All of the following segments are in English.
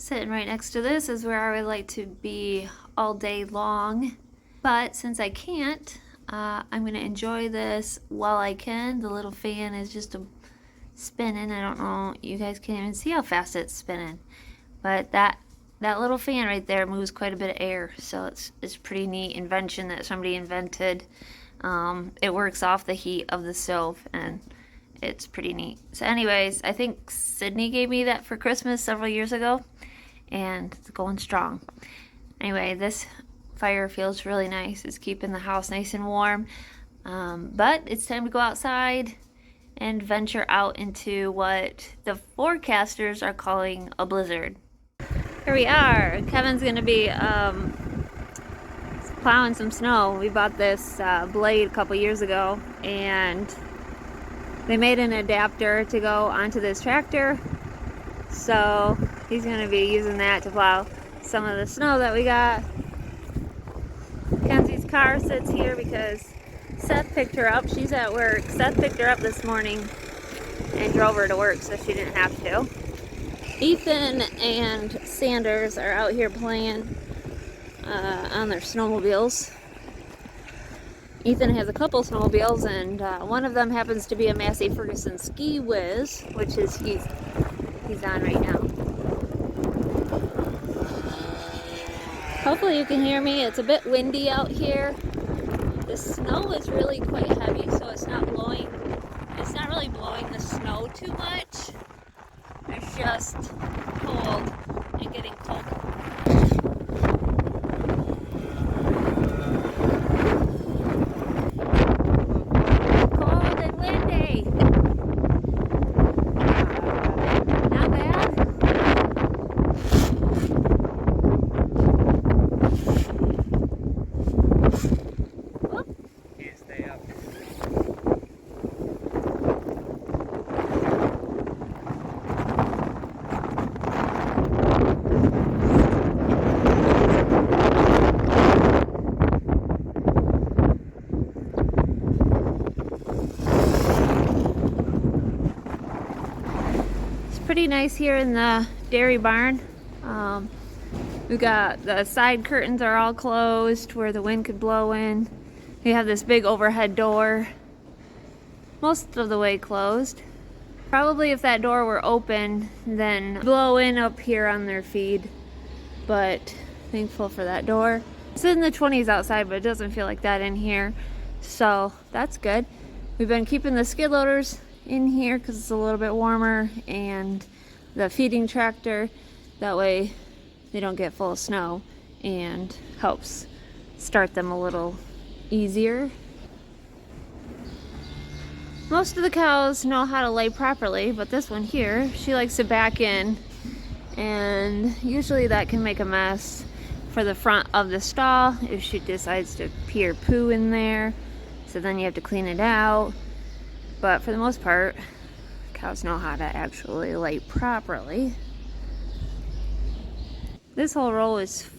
Sitting right next to this is where I would like to be all day long, but since I can't, I'm going to enjoy this while I can. The little fan is just spinning. I don't know, you guys can't even see how fast it's spinning, but that little fan right there moves quite a bit of air, so it's pretty neat invention that somebody invented. It works off the heat of the stove, and it's pretty neat. So anyways, I think Sydney gave me that for Christmas several years ago, and it's going strong. Anyway, this fire feels really nice. It's keeping the house nice and warm, but it's time to go outside and venture out into what the forecasters are calling a blizzard. Here we are. Kevin's gonna be plowing some snow. We bought this blade a couple years ago, and they made an adapter to go onto this tractor, so he's going to be using that to plow some of the snow that we got. Mackenzie's car sits here because Seth picked her up. She's at work. Seth picked her up this morning and drove her to work so she didn't have to. Ethan and Sanders are out here playing on their snowmobiles. Ethan has a couple snowmobiles, and one of them happens to be a Massey Ferguson Ski Whiz, which is he's on right now. Hopefully you can hear me. It's a bit windy out here. The snow is really quite heavy, so it's not really blowing the snow too much. It's just cold and getting colder. Pretty nice here in the dairy barn. We got the side curtains are all closed where the wind could blow in. We have this big overhead door, most of the way closed. Probably if that door were open, then blow in up here on their feed, but thankful for that door. It's in the 20s outside, but it doesn't feel like that in here, so that's good. We've been keeping the skid loaders in here because it's a little bit warmer, and the feeding tractor, that way they don't get full of snow and helps start them a little easier. Most of the cows know how to lay properly, but this one here, she likes to back in, and usually that can make a mess for the front of the stall if she decides to pee or poo in there, so then you have to clean it out. But for the most part, cows know how to actually lay properly. This whole row is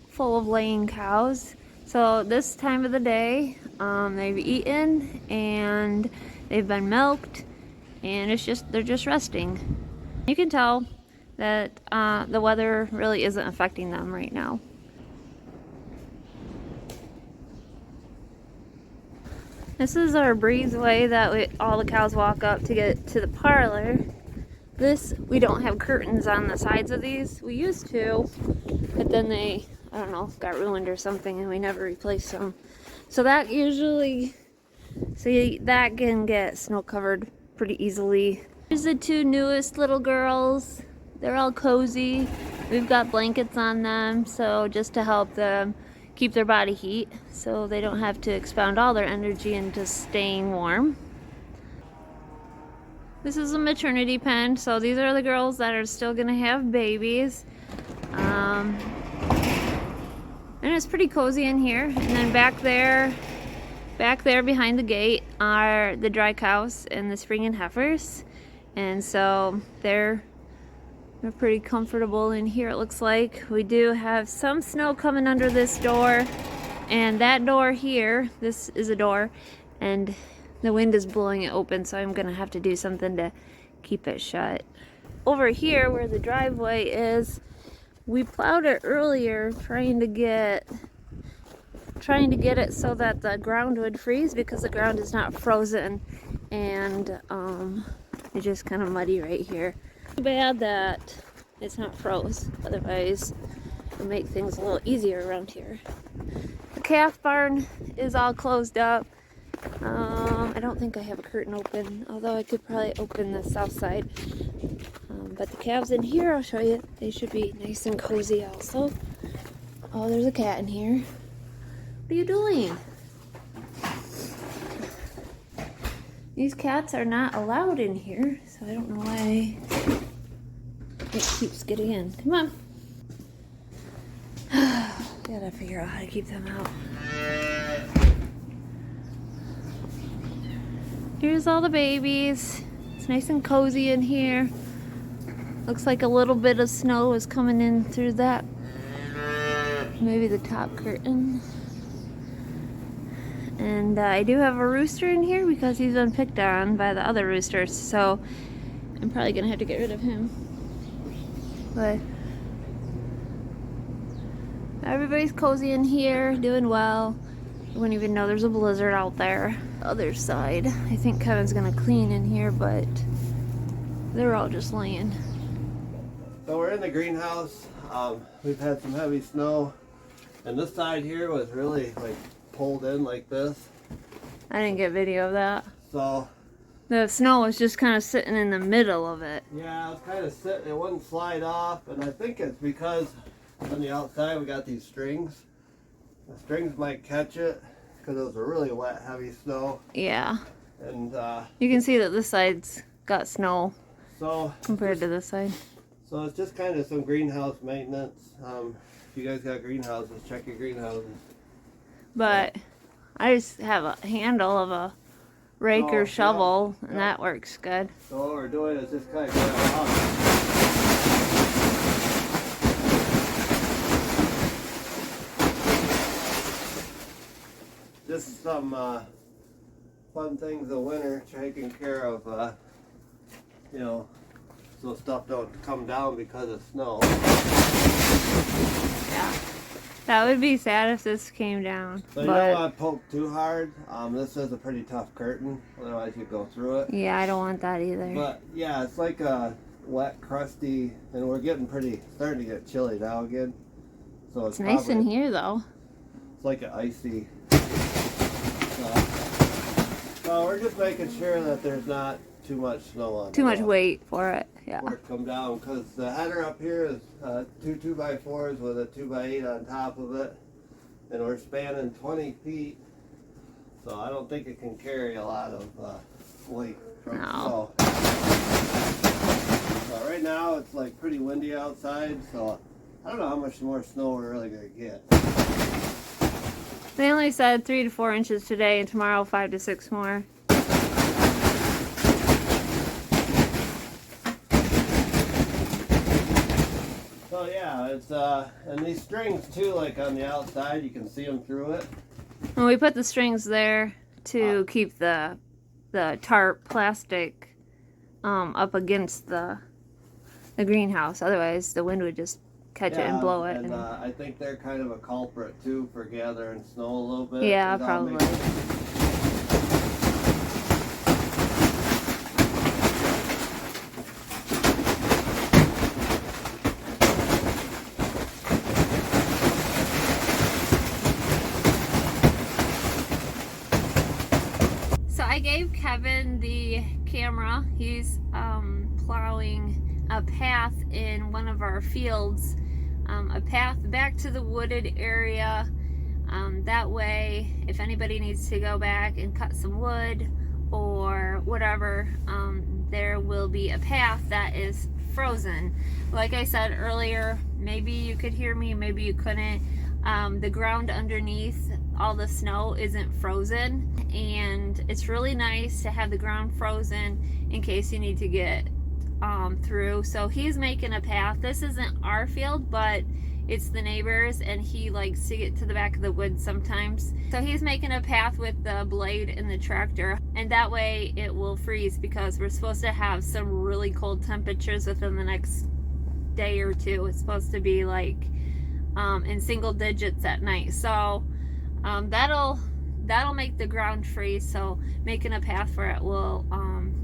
full of laying cows. So this time of the day, they've eaten and they've been milked, and they're just resting. You can tell that the weather really isn't affecting them right now. This is our breezeway that all the cows walk up to get to the parlor. We don't have curtains on the sides of these. We used to, but then they, I don't know, got ruined or something, and we never replaced them. So that can get snow covered pretty easily. Here's the two newest little girls. They're all cozy. We've got blankets on them, so just to help them keep their body heat so they don't have to expound all their energy into staying warm. This is a maternity pen, so these are the girls that are still gonna have babies. And it's pretty cozy in here. And then back there behind the gate are the dry cows and the spring heifers. And so they're pretty comfortable in here, it looks like. We do have some snow coming under this door, and that door here, this is a door, and the wind is blowing it open, so I'm gonna have to do something to keep it shut. Over here where the driveway is, We plowed it earlier trying to get it so that the ground would freeze, because the ground is not frozen, and it's just kind of muddy right here. Too bad that it's not froze, otherwise it would make things a little easier around here. The calf barn is all closed up. I don't think I have a curtain open, although I could probably open the south side. But the calves in here, I'll show you, they should be nice and cozy also. Oh, there's a cat in here. What are you doing? These cats are not allowed in here, so I don't know why it keeps getting in. Come on. Gotta figure out how to keep them out. Here's all the babies. It's nice and cozy in here. Looks like a little bit of snow is coming in through that. Maybe the top curtain. And I do have a rooster in here because he's been picked on by the other roosters. So I'm probably gonna have to get rid of him. But everybody's cozy in here, doing well. I wouldn't even know there's a blizzard out there. Other side, I think Kevin's gonna clean in here, but they're all just laying. So we're in the greenhouse. We've had some heavy snow, and this side here was really like pulled in like this. I didn't get video of that. So the snow was just kind of sitting in the middle of it. Yeah, it was kind of sitting. It wouldn't slide off, and I think it's because on the outside we got these strings. The strings might catch it because it was a really wet, heavy snow. Yeah. And you can see that this side's got snow so compared to this side. So it's just kind of some greenhouse maintenance. If you guys got greenhouses, check your greenhouses. But I just have a handle of a rake or shovel, and that works good. So what we're doing is just kind of going out. Just some fun things of winter, taking care of, you know, so stuff don't come down because of snow. Yeah, that would be sad if this came down. So you don't want to poke too hard. This is a pretty tough curtain, otherwise you'd go through it. Yeah, I don't want that either. But yeah, it's like a wet, crusty, and we're getting starting to get chilly now again. So it's nice in here though. It's like an icy. So we're just making sure that there's not too much snow on. Too much weight for it. Yeah. Before it come down, because the header up here is two 2x4s with a 2x8 on top of it, and we're spanning 20 feet, so I don't think it can carry a lot of weight from snow. So right now it's like pretty windy outside, so I don't know how much more snow we're really gonna get. They only said 3 to 4 inches today, and tomorrow 5 to 6 more. So yeah, it's and these strings too, like on the outside, you can see them through it. And we put the strings there to keep the tarp plastic up against the greenhouse. Otherwise, the wind would just catch it and blow it. And I think they're kind of a culprit too for gathering snow a little bit. Yeah, probably. So I gave Kevin the camera. He's plowing a path in one of our fields, a path back to the wooded area. That way, if anybody needs to go back and cut some wood or whatever, there will be a path that is frozen. Like I said earlier, maybe you could hear me, maybe you couldn't. The ground underneath all the snow isn't frozen, and it's really nice to have the ground frozen in case you need to get through. So he's making a path. This isn't our field, but it's the neighbors, and he likes to get to the back of the woods sometimes. So he's making a path with the blade and the tractor, and that way it will freeze, because we're supposed to have some really cold temperatures within the next day or two. It's supposed to be like in single digits at night. So that'll make the ground freeze. So making a path for it will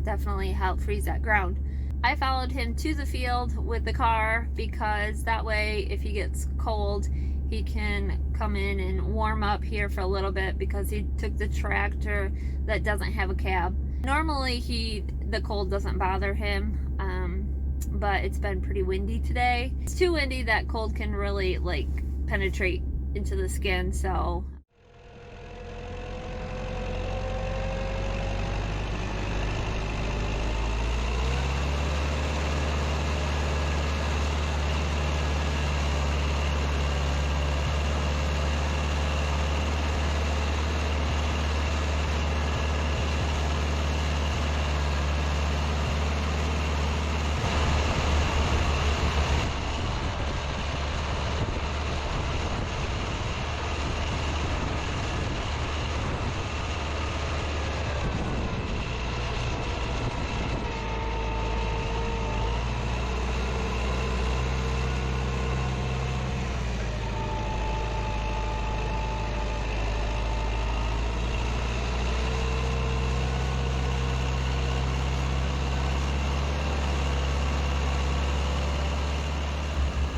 definitely help freeze that ground. I followed him to the field with the car because that way if he gets cold, he can come in and warm up here for a little bit, because he took the tractor that doesn't have a cab. Normally the cold doesn't bother him, but it's been pretty windy today. It's too windy that cold can really like penetrate into the skin. So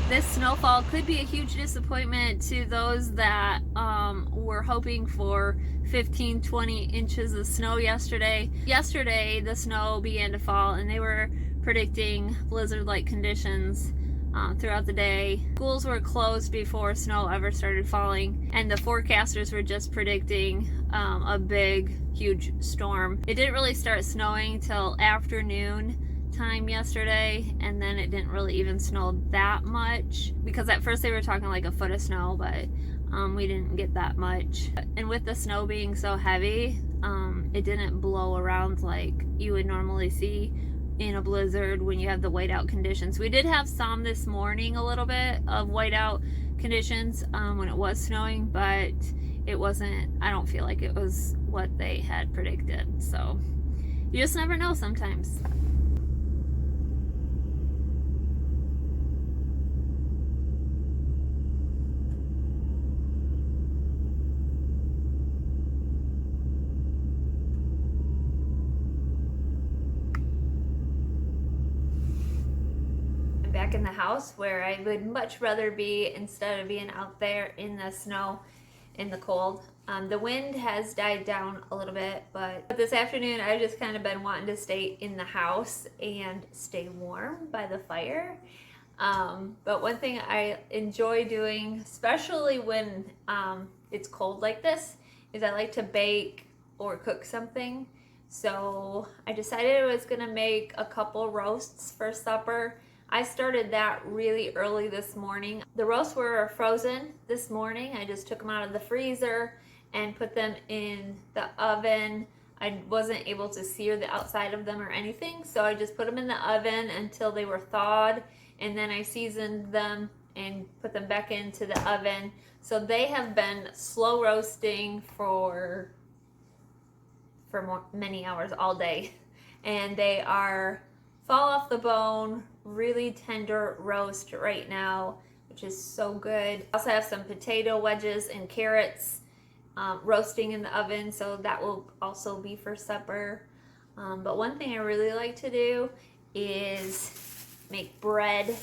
this snowfall could be a huge disappointment to those that were hoping for 15-20 inches of snow yesterday. Yesterday the snow began to fall and they were predicting blizzard-like conditions throughout the day. Schools were closed before snow ever started falling, and the forecasters were just predicting a big, huge storm. It didn't really start snowing till afternoon time yesterday, and then it didn't really even snow that much, because at first they were talking like a foot of snow, but we didn't get that much. And with the snow being so heavy, it didn't blow around like you would normally see in a blizzard when you have the whiteout conditions. We did have some this morning, a little bit of whiteout conditions when it was snowing, but it wasn't, I don't feel like it was what they had predicted. So you just never know sometimes. Back in the house where I would much rather be instead of being out there in the snow, in the cold. The wind has died down a little bit, but this afternoon I've just kind of been wanting to stay in the house and stay warm by the fire. But one thing I enjoy doing, especially when it's cold like this, is I like to bake or cook something. So I decided I was gonna make a couple roasts for supper. I started that really early this morning. The roasts were frozen this morning. I just took them out of the freezer and put them in the oven. I wasn't able to sear the outside of them or anything, so I just put them in the oven until they were thawed, and then I seasoned them and put them back into the oven. So they have been slow roasting for many hours, all day, and they are fall off the bone, really tender roast right now, which is so good. I also have some potato wedges and carrots roasting in the oven, so that will also be for supper. But one thing I really like to do is make bread.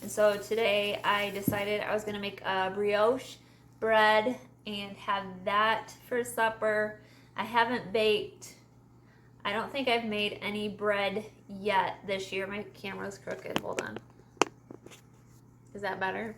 And so today I decided I was gonna make a brioche bread and have that for supper. I haven't baked, I don't think I've made any bread yet this year. My camera's crooked, hold on. Is that better?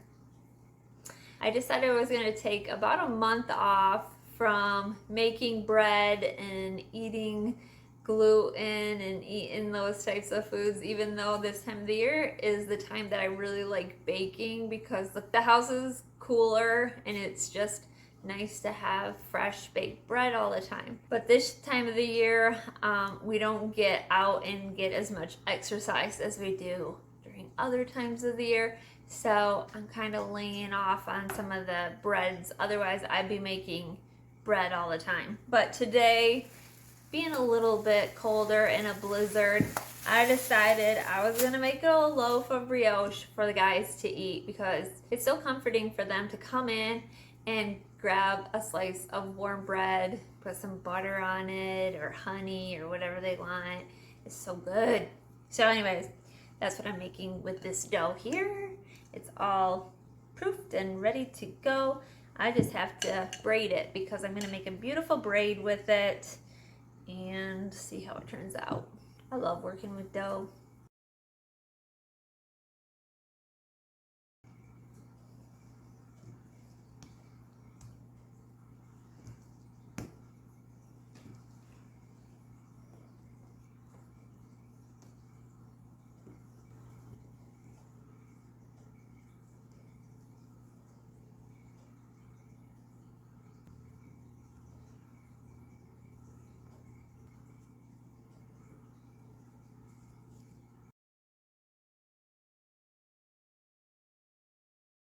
I decided I was gonna take about a month off from making bread and eating gluten and eating those types of foods, even though this time of the year is the time that I really like baking, because the house is cooler and it's just nice to have fresh baked bread all the time. But this time of the year, we don't get out and get as much exercise as we do during other times of the year. So I'm kind of laying off on some of the breads. Otherwise, I'd be making bread all the time. But today, being a little bit colder in a blizzard, I decided I was gonna make a loaf of brioche for the guys to eat because it's so comforting for them to come in and grab a slice of warm bread, put some butter on it or honey or whatever they want. It's so good. So anyways, that's what I'm making with this dough here. It's all proofed and ready to go. I just have to braid it because I'm gonna make a beautiful braid with it and see how it turns out. I love working with dough.